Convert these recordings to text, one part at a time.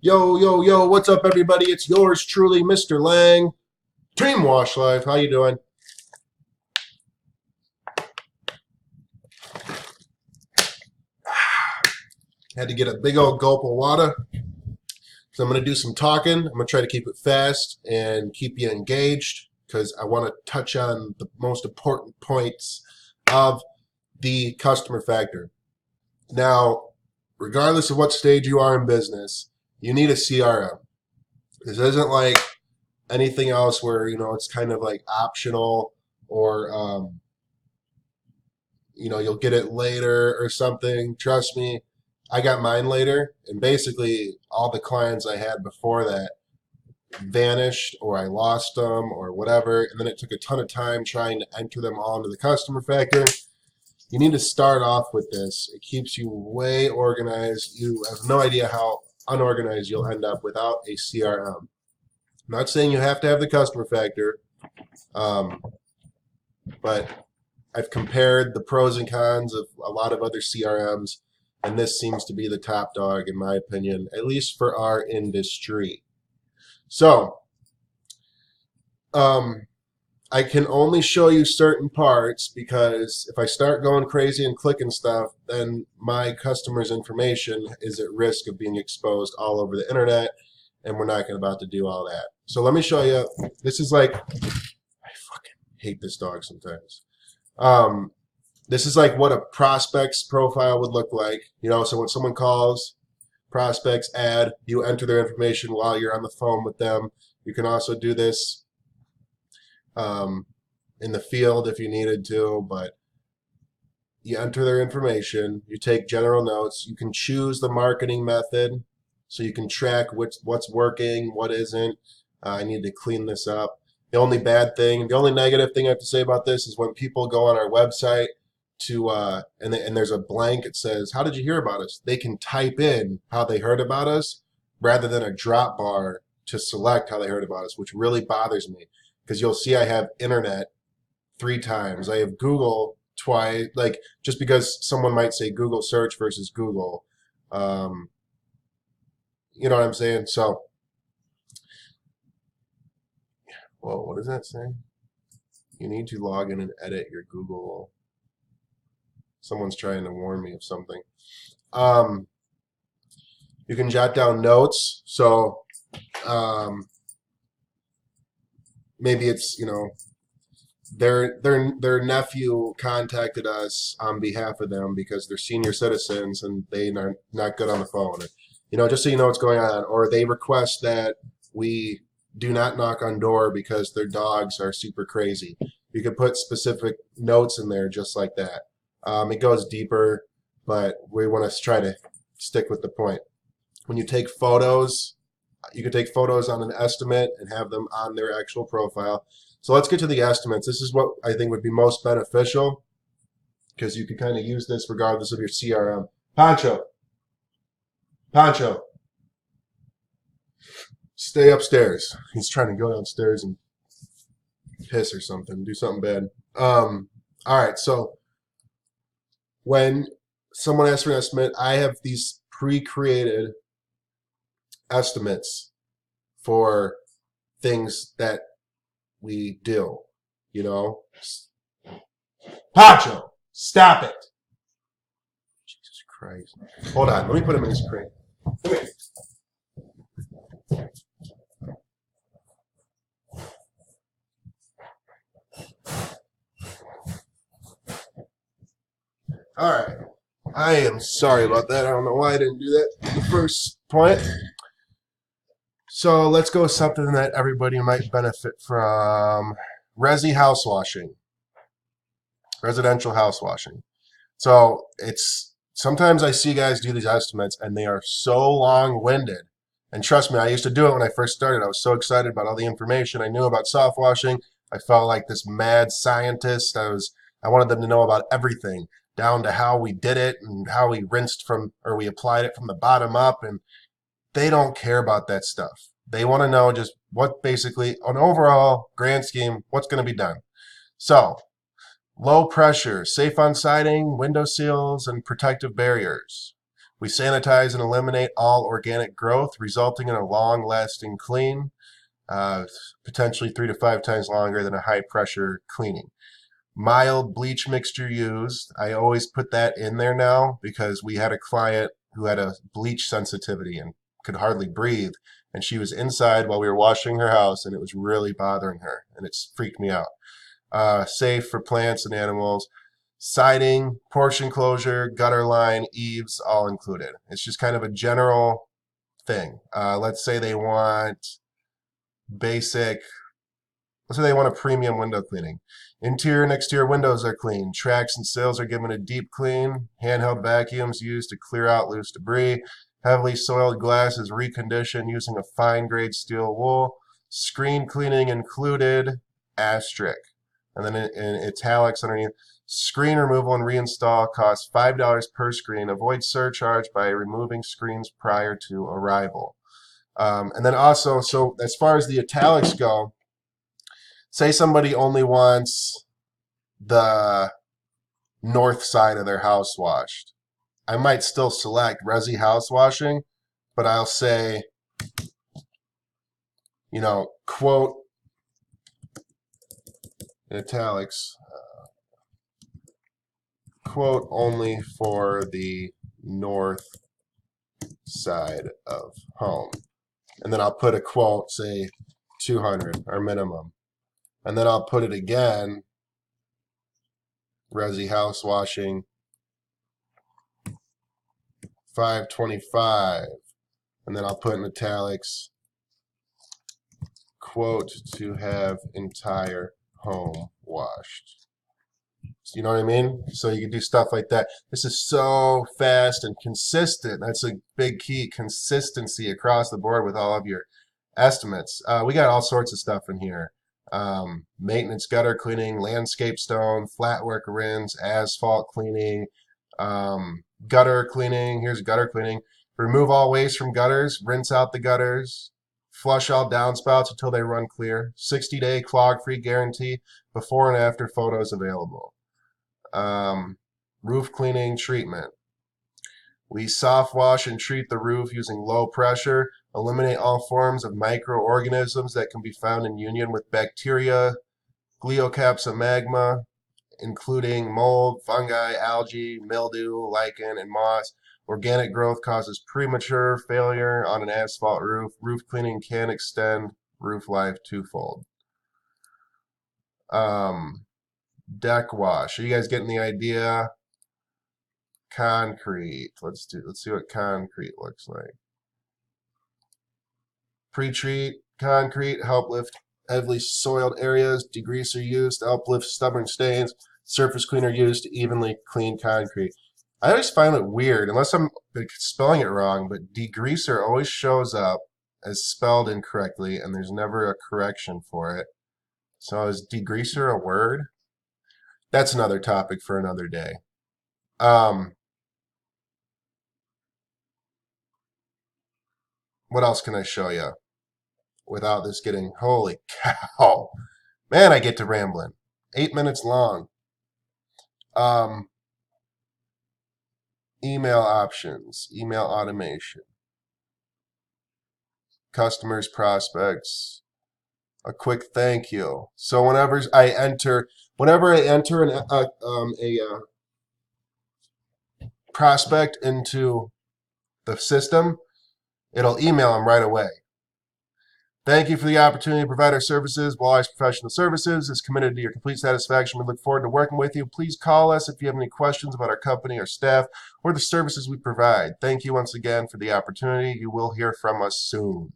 Yo, yo, yo, what's up, everybody? It's yours truly, Mr. Lange. Team Wash Life, how you doing? Had to get a big old gulp of water. So I'm going to do some talking. I'm going to try to keep it fast and keep you engaged because I want to touch on the most important points of the customer factor. Now, regardless of what stage you are in business, you need a CRM. This isn't like anything else where, it's kind of like optional or, you'll get it later or something. Trust me, I got mine later, and basically all the clients I had before that vanished or I lost them or whatever, and then it took a ton of time trying to enter them all into the customer factor. You need to start off with this. It keeps you way organized. You have no idea how unorganized you'll end up without a CRM. I'm not saying you have to have the customer factor, but I've compared the pros and cons of a lot of other CRMs, and this seems to be the top dog in my opinion, at least for our industry. So, I can only show you certain parts because if I start going crazy and clicking stuff, then my customer's information is at risk of being exposed all over the internet, and we're not about to do all that. So let me show you. This is like, I fucking hate this dog sometimes. This is like what a prospect's profile would look like. So when someone calls, prospects add, you enter their information while you're on the phone with them. You can also do this in the field if you needed to, but you enter their information, you take general notes, you can choose the marketing method so you can track what's working, what isn't. I need to clean this up. The only negative thing I have to say about this is when people go on our website and there's a blank, it says, how did you hear about us? They can type in how they heard about us rather than a drop bar to select how they heard about us, which really bothers me because you'll see I have internet 3 times. I have Google twice, like just because someone might say Google search versus Google. You know what I'm saying? So, whoa, what does that say? You need to log in and edit your Google. Someone's trying to warn me of something. You can jot down notes. So maybe it's, their nephew contacted us on behalf of them because they're senior citizens and they are not good on the phone. Just so you know what's going on. Or they request that we do not knock on door because their dogs are super crazy. You could put specific notes in there just like that. It goes deeper, but we want to try to stick with the point. When you take photos, you can take photos on an estimate and have them on their actual profile. So let's get to the estimates. This is what I think would be most beneficial because you can kind of use this regardless of your CRM. Pancho, stay upstairs. He's trying to go downstairs and piss or something, do something bad. All right, so when someone asks for an estimate, I have these pre-created estimates for things that we do, Pancho, stop it. Jesus Christ. Hold on, let me put him in his crate. Come here. All right. I am sorry about that. I don't know why I didn't do that the first point. So let's go with something that everybody might benefit from. Resi house washing. Residential house washing. So sometimes I see guys do these estimates and they are so long-winded. And trust me, I used to do it when I first started. I was so excited about all the information I knew about soft washing. I felt like this mad scientist. I wanted them to know about everything, down to how we did it and how we we applied it from the bottom up. And they don't care about that stuff. They want to know just what basically, on overall grand scheme, what's going to be done. So, low pressure, safe on siding, window seals, and protective barriers. We sanitize and eliminate all organic growth, resulting in a long-lasting clean, uh, potentially 3 to 5 times longer than a high-pressure cleaning. Mild bleach mixture used. I always put that in there now because we had a client who had a bleach sensitivity and could hardly breathe. And she was inside while we were washing her house, and it was really bothering her, and it's freaked me out. Safe for plants and animals. Siding, porch enclosure, gutter line, eaves, all included. It's just kind of a general thing. Let's say they want basic, let's say they want a premium window cleaning. Interior and exterior windows are clean. Tracks and sills are given a deep clean. Handheld vacuums used to clear out loose debris. Heavily soiled glass is reconditioned using a fine grade steel wool. Screen cleaning included, asterisk. And then in italics underneath, screen removal and reinstall costs $5 per screen. Avoid surcharge by removing screens prior to arrival. And then also, so as far as the italics go, say somebody only wants the north side of their house washed. I might still select Resi house washing, but I'll say, quote in italics, quote only for the north side of home. And then I'll put a quote, say 200, our minimum. And then I'll put it again, Resi house washing, 525. And then I'll put in italics, quote to have entire home washed. You know what I mean? So you can do stuff like that. This is so fast and consistent. That's a big key, consistency across the board with all of your estimates. We got all sorts of stuff in here. Maintenance, gutter cleaning, landscape stone, flat work rinse, asphalt cleaning, gutter cleaning. Here's gutter cleaning. Remove all waste from gutters, rinse out the gutters, flush all downspouts until they run clear. 60-day clog-free guarantee, before and after photos available. Roof cleaning treatment. We soft wash and treat the roof using low pressure, eliminate all forms of microorganisms that can be found in union with bacteria, Gliocaps magma, including mold, fungi, algae, mildew, lichen, and moss. Organic growth causes premature failure on an asphalt roof. Roof cleaning can extend roof life twofold. Deck wash. Are you guys getting the idea? Concrete. Let's see what concrete looks like. Pre-treat concrete, help lift heavily soiled areas. Degreaser used to help lift stubborn stains. Surface cleaner used to evenly clean concrete. I always find it weird, unless I'm spelling it wrong, but degreaser always shows up as spelled incorrectly, and there's never a correction for it. So is degreaser a word? That's another topic for another day. What else can I show you without this getting, holy cow. Man, I get to rambling. 8 minutes long. Email options, email automation, customers, prospects, a quick thank you. So whenever I enter a prospect into the system, it'll email them right away. Thank you for the opportunity to provide our services. Walleyes Professional Services is committed to your complete satisfaction. We look forward to working with you. Please call us if you have any questions about our company, our staff, or the services we provide. Thank you once again for the opportunity. You will hear from us soon.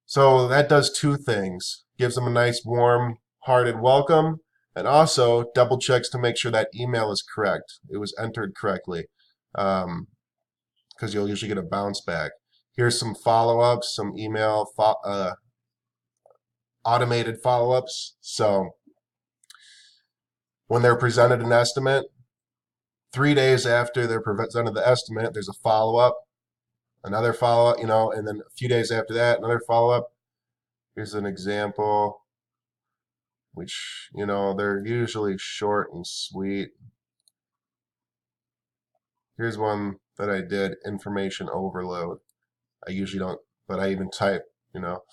So that does two things. Gives them a nice, warm-hearted welcome, and also double checks to make sure that email is correct. It was entered correctly, because you'll usually get a bounce back. Here's some follow-ups, some email automated follow-ups. So when they're presented an estimate, 3 days after they're presented the estimate, there's a follow-up, another follow-up, and then a few days after that, another follow-up. Here's an example, which, they're usually short and sweet. Here's one that I did information overload. I usually don't, but I even type, you know.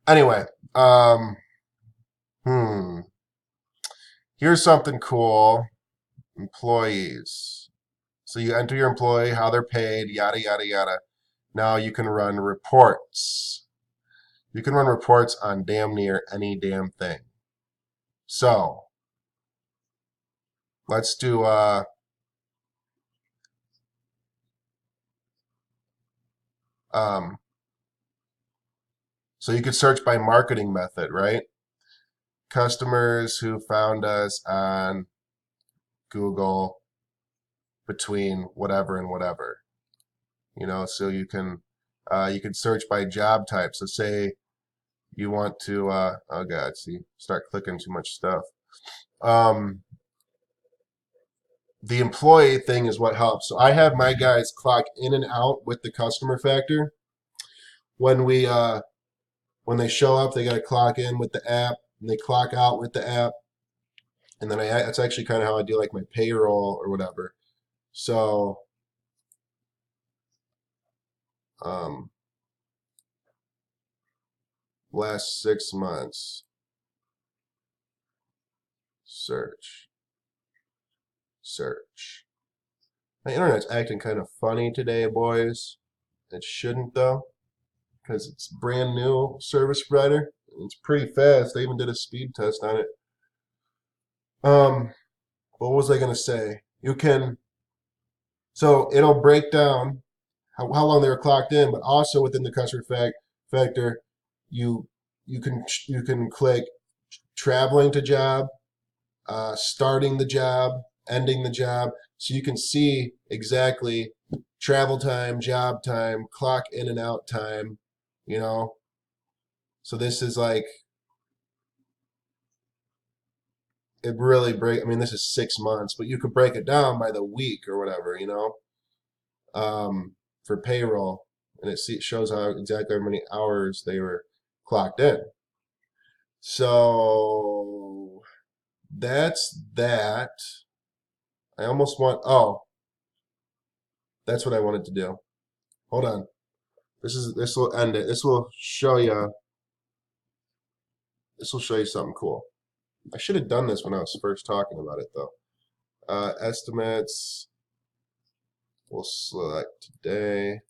Anyway, um, hmm. Here's something cool. Employees. So you enter your employee, how they're paid, yada, yada, yada. Now you can run reports. You can run reports on damn near any damn thing. So let's do um, so you could search by marketing method, right? Customers who found us on Google between whatever and whatever. You know, so you can search by job type. So say you want to oh god, see, start clicking too much stuff. Um, the employee thing is what helps. So I have my guys clock in and out with the customer factor. When we when they show up, they got to clock in with the app, and they clock out with the app, and then that's actually kind of how I do like my payroll or whatever. So um, last 6 months, search, search. My internet's acting kind of funny today, boys. It shouldn't though, because it's brand new service provider. It's pretty fast. They even did a speed test on it. Um, what was I gonna say? You can so it'll break down how long they were clocked in, but also within the customer factor, you you can click traveling to job, starting the job, ending the job, so you can see exactly travel time, job time, clock in and out time, you know. So this is like it really break. I mean, this is 6 months, but you could break it down by the week or whatever, you know, for payroll, and it shows how exactly how many hours they were clocked in. So that's that. I almost want. Oh, that's what I wanted to do. Hold on. This will end it. This will show you. This will show you something cool. I should have done this when I was first talking about it though. Estimates. We'll select today.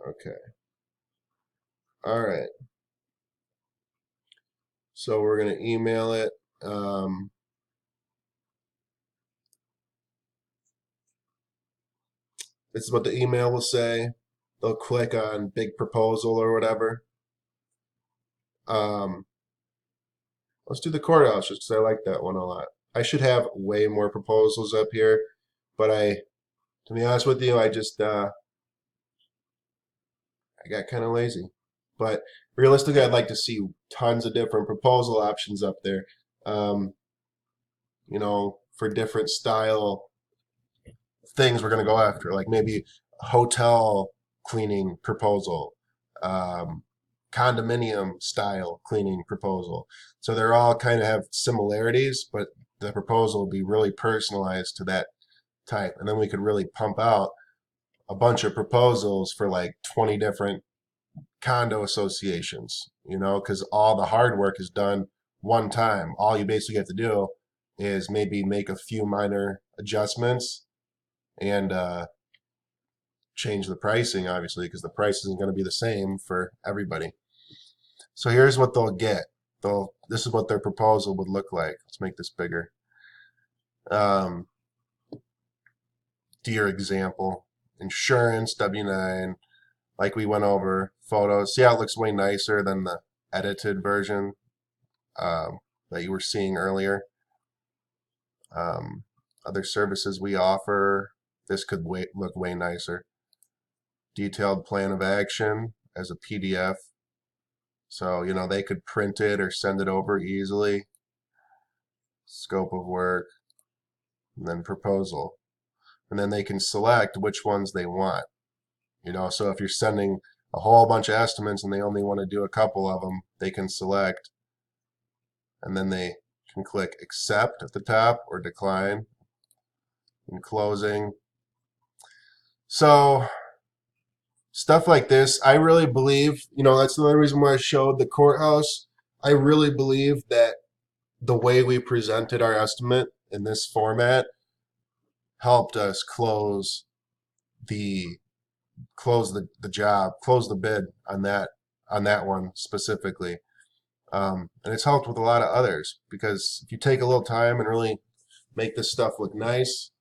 Okay. All right. So we're gonna email it. This is what the email will say. They'll click on big proposal or whatever. Um, let's do the courthouse just because I like that one a lot. I should have way more proposals up here, but to be honest with you, I got kind of lazy. But realistically, I'd like to see tons of different proposal options up there. Um, you know, for different style things we're going to go after, like maybe hotel cleaning proposal, um, condominium style cleaning proposal. So they're all kind of have similarities, but the proposal will be really personalized to that type. And then we could really pump out a bunch of proposals for like 20 different condo associations, you know, because all the hard work is done one time. All you basically have to do is maybe make a few minor adjustments and change the pricing, obviously, because the price isn't going to be the same for everybody. So here's what they'll get. This is what their proposal would look like. Let's make this bigger. Um, Dear example, insurance, W-9, like we went over, photos. See how it looks way nicer than the edited version that you were seeing earlier. Other services we offer, this could look way nicer. Detailed plan of action as a PDF. So, you know, they could print it or send it over easily. Scope of work, and then proposal. And then they can select which ones they want. You know, so if you're sending a whole bunch of estimates and they only want to do a couple of them, they can select and then they can click accept at the top or decline in closing. So stuff like this, I really believe, that's the only reason why I showed the courthouse. I really believe that the way we presented our estimate in this format helped us close the job, close the bid on that one specifically. And it's helped with a lot of others, because if you take a little time and really make this stuff look nice,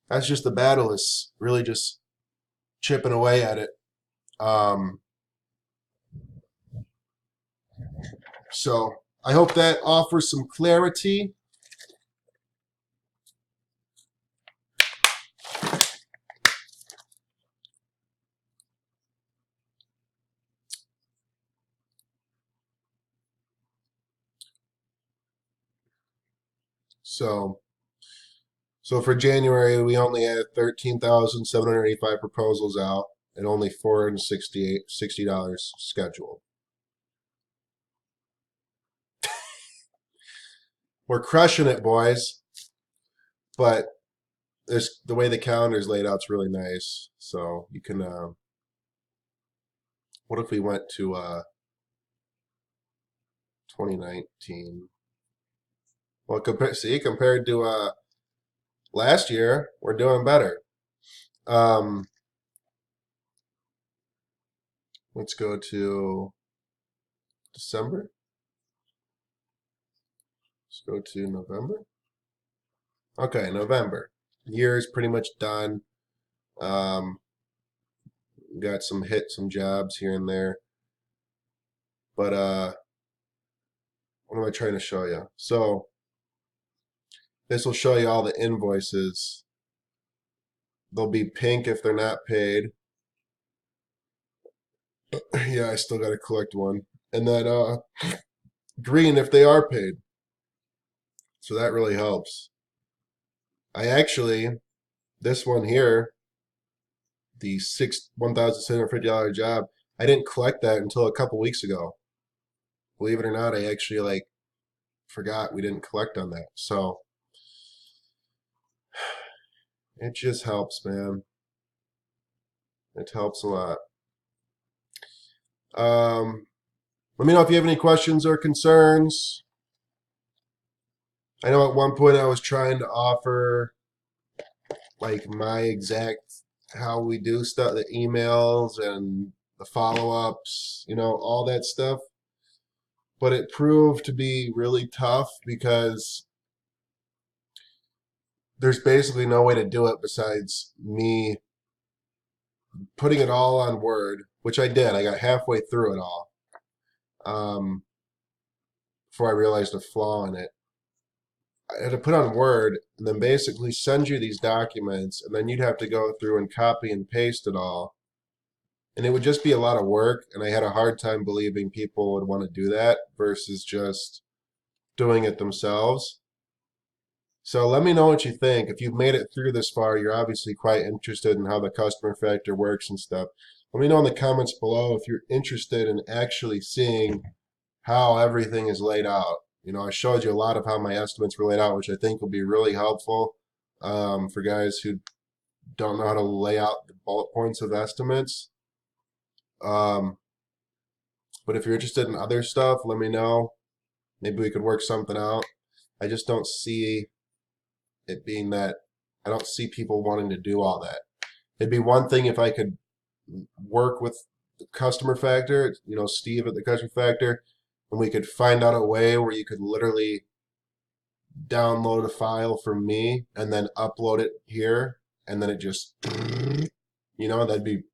that's just the battle, is really just chipping away at it. So I hope that offers some clarity. So for January, we only had 13,785 proposals out and only $460 scheduled. We're crushing it, boys. But the way the calendar is laid out is really nice. So you can. What if we went to 2019? Well, compared to last year, we're doing better. Let's go to December. Let's go to November. Okay, November. Year is pretty much done. Got some jobs here and there. But what am I trying to show you? So this will show you all the invoices. They'll be pink if they're not paid. Yeah, I still got to collect one. And then green if they are paid. So that really helps. This one here, the $1,750 job, I didn't collect that until a couple weeks ago. Believe it or not, I actually forgot we didn't collect on that. So it just helps, man. It helps a lot. Let me know if you have any questions or concerns. I know at one point I was trying to offer my exact how we do stuff, the emails and the follow-ups, all that stuff. But it proved to be really tough because there's basically no way to do it besides me putting it all on Word, which I did. I got halfway through it all before I realized a flaw in it. I had to put on Word and then basically send you these documents, and then you'd have to go through and copy and paste it all. And it would just be a lot of work, and I had a hard time believing people would want to do that versus just doing it themselves. So let me know what you think. If you've made it through this far, you're obviously quite interested in how the customer factor works and stuff. Let me know in the comments below if you're interested in actually seeing how everything is laid out. I showed you a lot of how my estimates were laid out, which I think will be really helpful for guys who don't know how to lay out the bullet points of estimates. But if you're interested in other stuff, let me know. Maybe we could work something out. I just don't see it being that. I don't see people wanting to do all that. It'd be one thing if I could work with the customer factor, Steve at the customer factor, and we could find out a way where you could literally download a file from me and then upload it here, and then it just, that'd be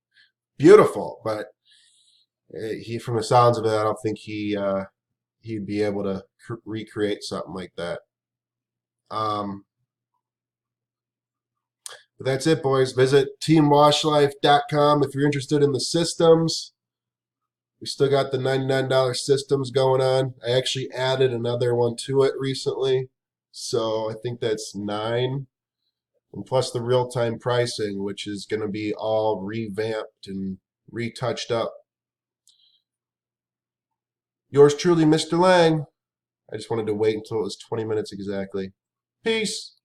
beautiful. But from the sounds of it, I don't think he'd be able to recreate something like that. But that's it, boys. Visit teamwashlife.com if you're interested in the systems. We still got the $99 systems going on. I actually added another one to it recently, so I think that's 9. And plus the real-time pricing, which is going to be all revamped and retouched up. Yours truly, Mr. Lange. I just wanted to wait until it was 20 minutes exactly. Peace.